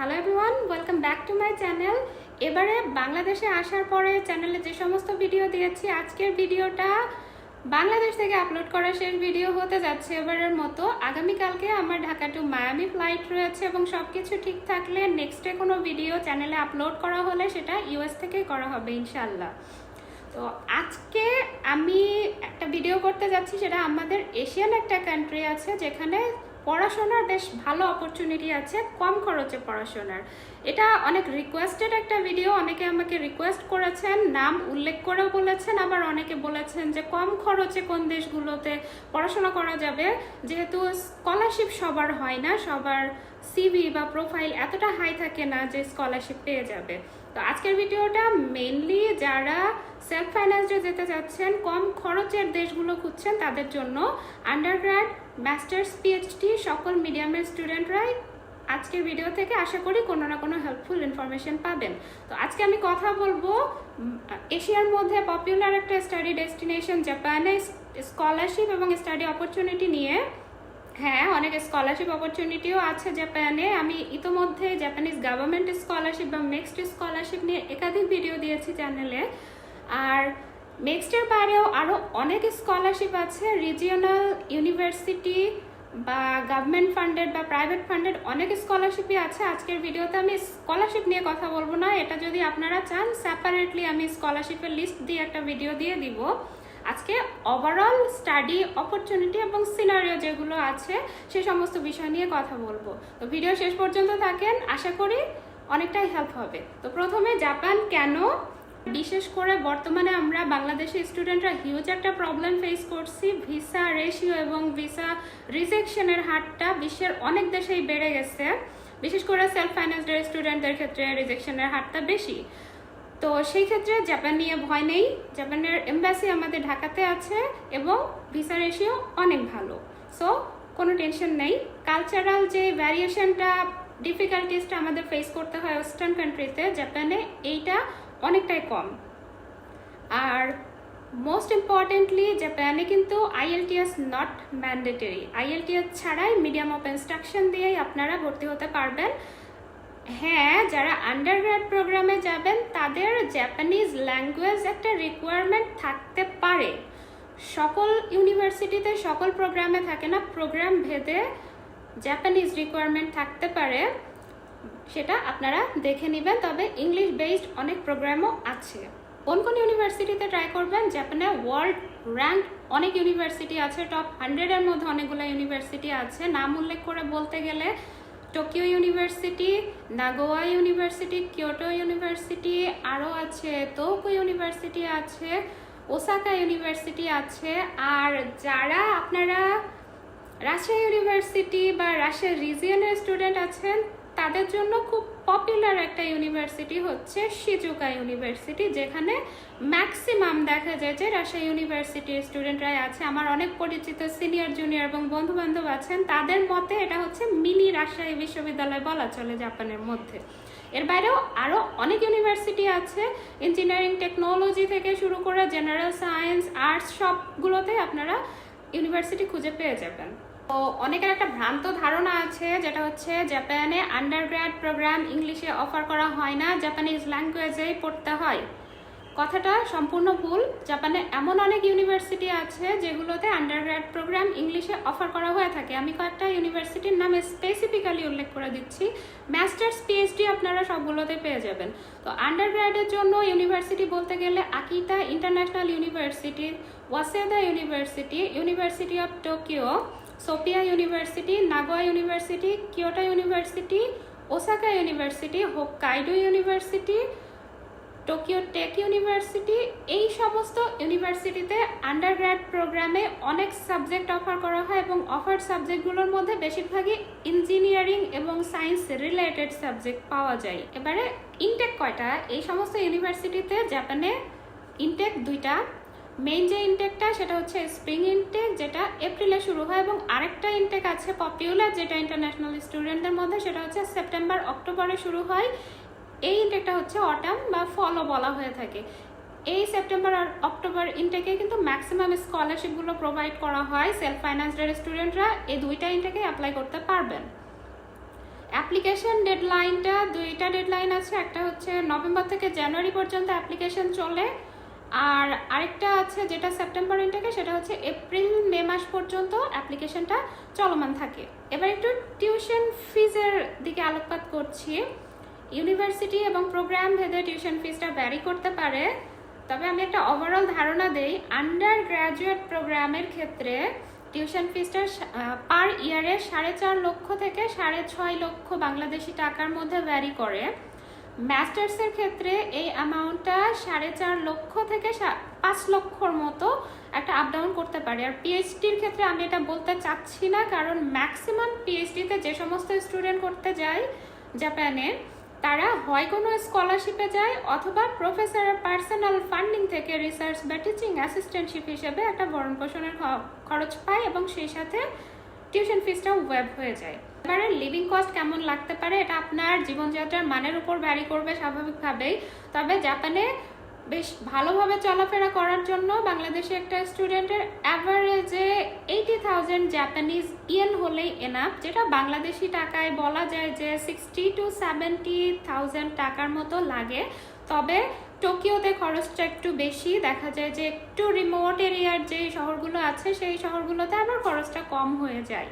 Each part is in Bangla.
Hello everyone, welcome back to my channel. এবারে বাংলাদেশে আসার পরে চ্যানেলে যে সমস্ত ভিডিও দিয়েছি, আজকের ভিডিওটা বাংলাদেশ থেকে আপলোড করা শেষ ভিডিও হতে যাচ্ছে এবারের মতো। আগামীকালকে আমার ঢাকা টু মায়ামি ফ্লাইট রয়েছে এবং সব কিছু ঠিক থাকলে নেক্সটে কোনো ভিডিও চ্যানেলে আপলোড করা হলে সেটা ইউএস থেকেই করা হবে ইনশাল্লাহ। তো আজকে আমি একটা ভিডিও করতে যাচ্ছি, সেটা আমাদের এশিয়ান একটা কান্ট্রি আছে যেখানে পড়াশোনার বেশ ভালো অপরচুনিটি আছে, কম খরচে পড়াশোনার। এটা অনেক রিকোয়েস্টেড একটা ভিডিও, অনেকে আমাকে রিকোয়েস্ট করেছেন, নাম উল্লেখ করেও বলেছেন, আবার অনেকে বলেছেন যে কম খরচে কোন দেশগুলোতে পড়াশোনা করা যাবে, যেহেতু স্কলারশিপ সবার হয় না, সবার সিভি বা প্রোফাইল এতটা হাই থাকে না যে স্কলারশিপ পেয়ে যাবে। তো আজকের ভিডিওটা মেইনলি যারা সেলফ ফাইন্যান্সে যেতে চাচ্ছেন, কম খরচের দেশগুলো খুঁজছেন তাদের জন্য। আন্ডারগ্র্যাড, মাস্টার্স, পিএইচডি সকল মিডিয়ামের স্টুডেন্টরাই আজকের ভিডিও থেকে আশা করি কোনো না কোনো হেল্পফুল ইনফরমেশন পাবেন। তো আজকে আমি কথা বলবো এশিয়ার মধ্যে পপুলার একটা স্টাডি ডেস্টিনেশন জাপানে স্কলারশিপ এবং স্টাডি অপরচুনিটি নিয়ে। হ্যাঁ, অনেক স্কলারশিপ অপরচুনিটিও আছে জাপানে। আমি ইতোমধ্যে জাপানিজ গভর্নমেন্ট স্কলারশিপ বা নেক্সট স্কলারশিপ নিয়ে একাধিক ভিডিও দিয়েছি চ্যানেলে। আর নেক্সটের বাইরেও আরও অনেক স্কলারশিপ আছে, রিজিওনাল ইউনিভার্সিটি বা গভর্নমেন্ট ফান্ডেড বা প্রাইভেট ফান্ডেড অনেক স্কলারশিপই আছে। আজকের ভিডিওতে আমি স্কলারশিপ নিয়ে কথা বলবো না, এটা যদি আপনারা চান সেপারেটলি আমি স্কলারশিপের লিস্ট দিয়ে একটা ভিডিও দিয়ে দিব। আজকে ওভারঅল স্টাডি অপরচুনিটি এবং সিনারিও যেগুলো আছে সে সমস্ত বিষয় নিয়ে কথা বলবো। তো ভিডিও শেষ পর্যন্ত থাকেন, আশা করি অনেকটাই হেল্প হবে। তো প্রথমে জাপান কেন, বিশেষ করে বর্তমানে আমরা বাংলাদেশের স্টুডেন্টরা হিউজ একটা প্রবলেম ফেস করছি, ভিসা রেশিও এবং ভিসা রিজেকশনের হারটা বিশ্বের অনেক দেশেই বেড়ে গেছে। বিশেষ করে সেলফ ফাইন্যান্সের স্টুডেন্টদের ক্ষেত্রে রিজেকশনের হারটা বেশি। তো সেই ক্ষেত্রে জাপান নিয়ে ভয় নেই, জাপানের এম্বাসি আমাদের ঢাকাতে আছে এবং ভিসা রেশিও অনেক ভালো, সো কোনো টেনশন নেই। কালচারাল যে ভ্যারিয়েশনটা, ডিফিকাল্টিসটা আমাদের ফেস করতে হয় ওয়েস্টার্ন কান্ট্রিতে, জাপানে এইটা অনেকটাই কম। আর মোস্ট ইম্পর্টেন্টলি জাপানে কিন্তু আইএলটিএস নট ম্যান্ডেটরি, আইএলটিএস ছাড়াই মিডিয়াম অফ ইনস্ট্রাকশন দিয়েই আপনারা ভর্তি হতে পারবেন। হ্যাঁ, যারা আন্ডারগ্র্যাড প্রোগ্রামে যাবেন তাদের জাপানিজ ল্যাঙ্গুয়েজ একটা রিকোয়ারমেন্ট থাকতে পারে। সকল ইউনিভার্সিটিতে সকল প্রোগ্রামে থাকে না, প্রোগ্রাম ভেদে জাপানিজ রিকোয়ারমেন্ট থাকতে পারে, সেটা আপনারা দেখে নেবেন। তবে ইংলিশ বেসড অনেক প্রোগ্রামও আছে। কোন কোন ইউনিভার্সিটিতে ট্রাই করবেন? জাপানে ওয়ার্ল্ড র্যাঙ্ক অনেক ইউনিভার্সিটি আছে, টপ 100-এর মধ্যে অনেকগুলো ইউনিভার্সিটি আছে। নাম উল্লেখ করে বলতে গেলে Tokyo university, Nagoya university, Kyoto university, আরও আছে তোহোকু ইউনিভার্সিটি আছে, ওসাকা ইউনিভার্সিটি আছে। আর যারা আপনারা রাজশাহী ইউনিভার্সিটি বা রাজশাহী রিজিয়নের স্টুডেন্ট আছেন তাদের জন্য খুব পপুলার একটা ইউনিভার্সিটি হচ্ছে শিজুকা ইউনিভার্সিটি, যেখানে ম্যাক্সিমাম দেখা যায় যে রাজশাহী ইউনিভার্সিটির স্টুডেন্টরাই আছে। আমার অনেক পরিচিত সিনিয়র জুনিয়র এবং বন্ধু বান্ধব আছেন, তাদের মতে এটা হচ্ছে মিনি রাজশাহী বিশ্ববিদ্যালয় বলা চলে জাপানের মধ্যে। এর বাইরেও আরও অনেক ইউনিভার্সিটি আছে, ইঞ্জিনিয়ারিং টেকনোলজি থেকে শুরু করে জেনারেল সায়েন্স, আর্টস সবগুলোতেই আপনারা ইউনিভার্সিটি খুঁজে পেয়ে যাবেন। তো অনেকের একটা ভ্রান্ত ধারণা আছে, যেটা হচ্ছে জাপানে আন্ডারগ্র্যাড প্রোগ্রাম ইংলিশে অফার করা হয় না, জাপানিজ ল্যাঙ্গুয়েজেই পড়তে হয়। কথাটা সম্পূর্ণ ভুল। জাপানে এমন অনেক ইউনিভার্সিটি আছে যেগুলোতে আন্ডারগ্র্যাড প্রোগ্রাম ইংলিশে অফার করা হয়ে থাকে। আমি কয়েকটা ইউনিভার্সিটির নামে স্পেসিফিক্যালি উল্লেখ করে দিচ্ছি। মাস্টার্স, পিএইচডি আপনারা সবগুলোতে পেয়ে যাবেন। তো আন্ডারগ্র্যাডের জন্য ইউনিভার্সিটি বলতে গেলে Akita international university, Waseda university, university of Tokyo, Sophia university, Nagoya university, Kyoto university, Osaka university, Hokkaido university, Tokyo tech university, এই সমস্ত ইউনিভার্সিটিতে আন্ডারগ্র্যাড প্রোগ্রামে অনেক সাবজেক্ট অফার করা হয় এবং অফার সাবজেক্টগুলোর মধ্যে বেশিরভাগই ইঞ্জিনিয়ারিং এবং সায়েন্স রিলেটেড সাবজেক্ট পাওয়া যায়। এবারে ইনটেক কয়টা? এই সমস্ত ইউনিভার্সিটিতে জাপানে ইনটেক দুইটা। মেইন যে ইনটেকটা সেটা হচ্ছে স্প্রিং ইনটেক, যেটা এপ্রিলে শুরু হয়, এবং আরেকটা ইনটেক আছে পপুলার যেটা ইন্টারন্যাশনাল স্টুডেন্টদের মধ্যে, সেটা হচ্ছে সেপ্টেম্বর অক্টোবরে শুরু হয়। এই ইনটেকটা হচ্ছে অটাম বা ফলও বলা হয়ে থাকে। এই সেপ্টেম্বর আর অক্টোবর ইনটেকে কিন্তু ম্যাক্সিমাম স্কলারশিপগুলো প্রোভাইড করা হয়। সেলফ ফাইন্যান্সের স্টুডেন্টরা এই দুইটা ইনটেকে অ্যাপ্লাই করতে পারবেন। অ্যাপ্লিকেশন ডেডলাইনটা দুইটা ডেডলাইন আছে, একটা হচ্ছে নভেম্বর থেকে জানুয়ারি পর্যন্ত অ্যাপ্লিকেশন চলে, আর আরেকটা আছে যেটা সেপ্টেম্বর ইনটেকে, সেটা হচ্ছে এপ্রিল মে মাস পর্যন্ত অ্যাপ্লিকেশনটা চলমান থাকে। এবার একটু টিউশন ফিজের দিকে আলোকপাত করছি। ইউনিভার্সিটি এবং প্রোগ্রাম ভেদে টিউশন ফিজটা ভ্যারি করতে পারে, তবে আমি একটা ওভারঅল ধারণা দেই। আন্ডার গ্র্যাজুয়েট প্রোগ্রামের ক্ষেত্রে টিউশন ফিজটা পার ইয়ারে 4.5 লক্ষ থেকে 6.5 লক্ষ বাংলাদেশি টাকার মধ্যে ভ্যারি করে। মাস্টার্সের ক্ষেত্রে এই অ্যামাউন্টটা 4.5 লক্ষ থেকে 5 লক্ষর মতো একটা আপ ডাউন করতে পারে। আর পিএইচডির ক্ষেত্রে আমি এটা বলতে চাচ্ছি না, কারণ ম্যাক্সিমাম পিএইচডিতে যে সমস্ত স্টুডেন্ট করতে যায় জাপানে, তারা হয় কোনো স্কলারশিপে যায় অথবা প্রফেসরের পার্সোনাল ফান্ডিং থেকে রিসার্চ বা টিচিং অ্যাসিস্ট্যান্টশিপ হিসেবে একটা ভরণ পোষণের খরচ পায়, এবং সেই সাথে টিউশন ফিসটাও ওয়েব হয়ে যায়। এবারে লিভিং কস্ট কেমন লাগতে পারে, এটা আপনার জীবনযাত্রার মানের উপর ভ্যারি করবে স্বাভাবিকভাবেই। তবে জাপানে বেশ ভালোভাবে চলাফেরা করার জন্য বাংলাদেশে একটা স্টুডেন্টের অ্যাভারেজে 80,000 জাপানিজ ইয়েন হলেই এনাফ, যেটা বাংলাদেশি টাকায় বলা যায় যে 60 to 70,000 টাকার মতো লাগে। তবে টোকিওতে খরচটা একটু বেশি, দেখা যায় যে একটু রিমোট এরিয়ার যে শহরগুলো আছে সেই শহরগুলোতে আবার খরচটা কম হয়ে যায়।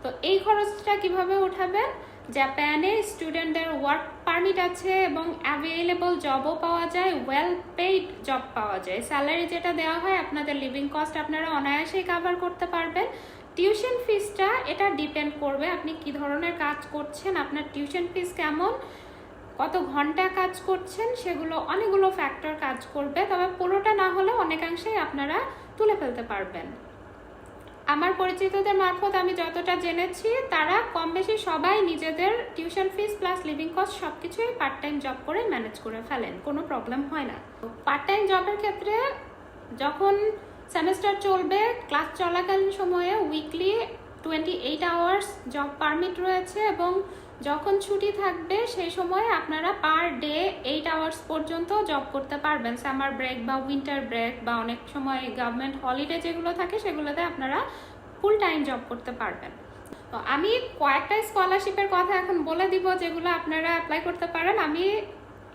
তো এই খরচটা কিভাবে উঠাবেন? জাপানে স্টুডেন্টদের ওয়ার্ক পারমিট আছে এবং অ্যাভেলেবল জবও পাওয়া যায়, ওয়েল পেইড জব পাওয়া যায়। স্যালারি যেটা দেওয়া হয় আপনাদের লিভিং কস্ট আপনারা অনায়াসেই কাভার করতে পারবেন। টিউশন ফিসটা এটা ডিপেন্ড করবে আপনি কি ধরনের কাজ করছেন, আপনার টিউশন ফিস কেমন, কত ঘন্টা কাজ করছেন, সেগুলো অনেকগুলো ফ্যাক্টর কাজ করবে। তবে পুরোটা না হলে অনেকাংশেই আপনারা তুলে ফেলতে পারবেন। আমার পরিচিতদের মারফত আমি যতটা জেনেছি, তারা কম বেশি সবাই নিজেদের tuition fees plus living cost সব কিছুই পার্ট টাইম জব করে ম্যানেজ করে ফেলেন, কোনো প্রবলেম হয় না। পার্ট টাইম জবের ক্ষেত্রে যখন সেমেস্টার চলবে, ক্লাস চলাকালীন সময়ে উইকলি 28 আওয়ার্স জব পারমিট রয়েছে, এবং যখন ছুটি থাকবে সেই সময় আপনারা পার ডে 8 আওয়ার্স পর্যন্ত জব করতে পারবেন। সামার ব্রেক বা উইন্টার ব্রেক বা অনেক সময় গভর্নমেন্ট হলিডে যেগুলো থাকে সেগুলোতে আপনারা ফুল টাইম জব করতে পারবেন। তো আমি কয়েকটা স্কলারশিপের কথা এখন বলে দিব যেগুলো আপনারা অ্যাপ্লাই করতে পারেন। আমি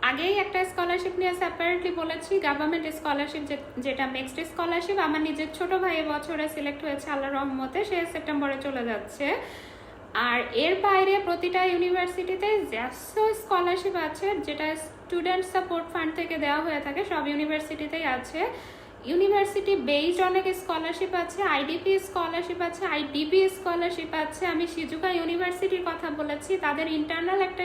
আগেই একটা স্কলারশিপ নিয়ে সেপারেটলি বলেছি, গভর্নমেন্ট স্কলারশিপ, যেটা মিক্সড স্কলারশিপ। আমার নিজের ছোট ভাই বছরে সিলেক্ট হয়েছে আল্লাহর রহমতে, সে সেপ্টেম্বরে চলে যাচ্ছে। আর এর বাইরে প্রতিটা ইউনিভার্সিটিতে জ্যাসো স্কলারশিপ আছে, যেটা স্টুডেন্ট সাপোর্ট ফান্ড থেকে দেওয়া হয়ে থাকে, সব ইউনিভার্সিটিতেই আছে। ইউনিভার্সিটি বেসড অনেক স্কলারশিপ আছে, আইডিপি স্কলারশিপ আছে, আইডিবি স্কলারশিপ আছে। আমি শিজুকা ইউনিভার্সিটির কথা বলেছি, তাদের ইন্টারনাল একটা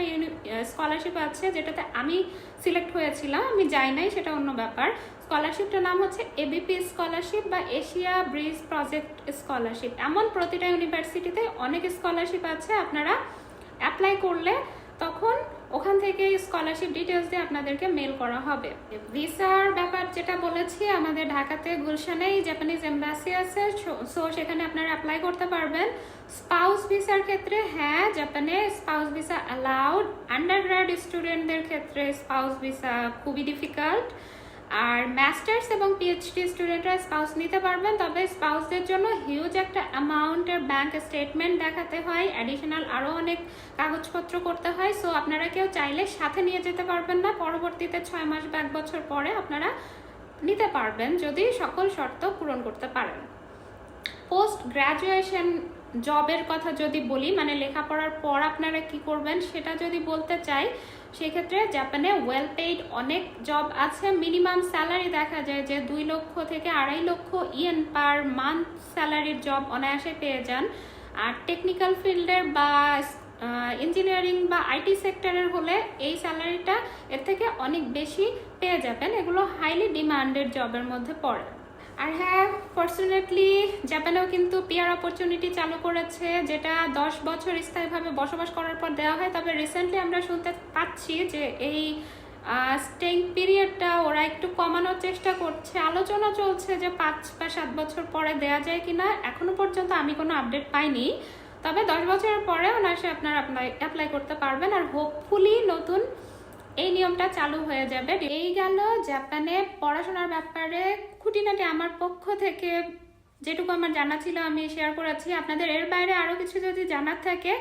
স্কলারশিপ আছে যেটাতে আমি সিলেক্ট হয়েছিলাম, আমি যাই নাই, সেটা অন্য ব্যাপার। স্কলারশিপটার নাম হচ্ছে এবিপি স্কলারশিপ বা এশিয়া ব্রিজ প্রজেক্ট স্কলারশিপ। এমন প্রতিটা ইউনিভার্সিটিতে অনেক স্কলারশিপ আছে, আপনারা অ্যাপ্লাই করলে তখন ওখান থেকে স্কলারশিপ ডিটেলস দিয়ে আপনাদেরকে মেল করা হবে। ভিসার ব্যাপার যেটা বলেছি, আমাদের ঢাকাতে গুলশানেই জাপানিজ এম্বাসি আছে, সো সেখানে আপনারা অ্যাপ্লাই করতে পারবেন। স্পাউস ভিসার ক্ষেত্রে হ্যাঁ, জাপানে স্পাউস ভিসা অ্যালাউড। আন্ডারগ্রাড স্টুডেন্টদের ক্ষেত্রে স্পাউস ভিসা খুবই ডিফিকাল্ট। আর মাস্টার্স এবং পিএইচডি স্টুডেন্টরা স্পাউস নিতে পারবেন, তবে স্পাউসদের জন্য হিউজ একটা অ্যামাউন্টের ব্যাংক স্টেটমেন্ট দেখাতে হয়, অ্যাডিশনাল আরও অনেক কাগজপত্র করতে হয়। সো আপনারা কেউ চাইলে সাথে নিয়ে যেতে পারবেন না, পরবর্তীতে 6 মাস বা 1 বছর পরে আপনারা নিতে পারবেন যদি সকল শর্ত পূরণ করতে পারেন। পোস্ট গ্র্যাজুয়েশন জবের কথা যদি বলি, মানে লেখাপড়ার পর আপনারা কি করবেন সেটা যদি বলতে চাই, সেক্ষেত্রে জাপানে ওয়েল পেইড অনেক জব আছে। মিনিমাম স্যালারি দেখা যায় যে 2 লক্ষ থেকে 2.5 লক্ষ ইয়েন পার মান্থ স্যালারির জব অনায়াসে পেয়ে যান। আর টেকনিক্যাল ফিল্ডের বা ইঞ্জিনিয়ারিং বা আইটি সেক্টরের হলে এই স্যালারিটা এর থেকে অনেক বেশি পেয়ে যাবেন। এগুলো হাইলি ডিমান্ডেড জবের মধ্যে পড়ে। আর হ্যাঁ, ফর্চুনেটলি জাপানেও কিন্তু পিআর অপরচুনিটি চালু করেছে, যেটা 10 বছর স্থায়ীভাবে বসবাস করার পর দেওয়া হয়। তবে রিসেন্টলি আমরা শুনতে পাচ্ছি যে এই স্টেইং পিরিয়ডটা ওরা একটু কমানোর চেষ্টা করছে, আলোচনা চলছে যে 5 বা 7 বছর পরে দেওয়া যায় কিনা। এখনো পর্যন্ত আমি কোনো আপডেট পাইনি, তবে 10 বছরের পরে অনায়াসে আপনারা অ্যাপ্লাই করতে পারবেন। আর হোপফুলি নতুন এই নিয়মটা চালু হয়ে যাবে। এই গেল জাপানে পড়াশোনার ব্যাপারে খুঁটিনাটি আমার পক্ষ থেকে যেটুকু আমার জানা ছিল আমি শেয়ার করেছি আপনাদের। এর বাইরে আরও কিছু যদি জানার থাকে,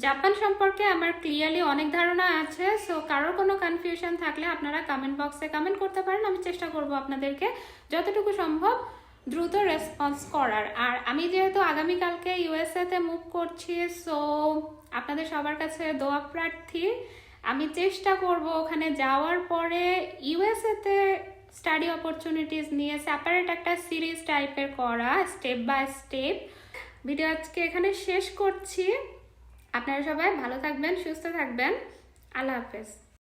জাপান সম্পর্কে আমার ক্লিয়ারলি অনেক ধারণা আছে। সো কারোর কোনো কনফিউশন থাকলে আপনারা কমেন্ট বক্সে কমেন্ট করতে পারেন, আমি চেষ্টা করব আপনাদেরকে যতটুকু সম্ভব দ্রুত রেসপন্স করার। আর আমি যেহেতু আগামীকালকে ইউএসএতে মুভ করছি, সো আপনাদের সবার কাছে দোয়া প্রার্থী। আমি চেষ্টা করব ওখানে যাওয়ার পরে ইউএসএতে স্টাডি অপরচুনিটিস নিয়ে সেপারেট একটা সিরিজ টাইপের করা, স্টেপ বাই স্টেপ। ভিডিও আজকে এখানে শেষ করছি। আপনারা সবাই ভালো থাকবেন, সুস্থ থাকবেন। আল্লাহ হাফেজ।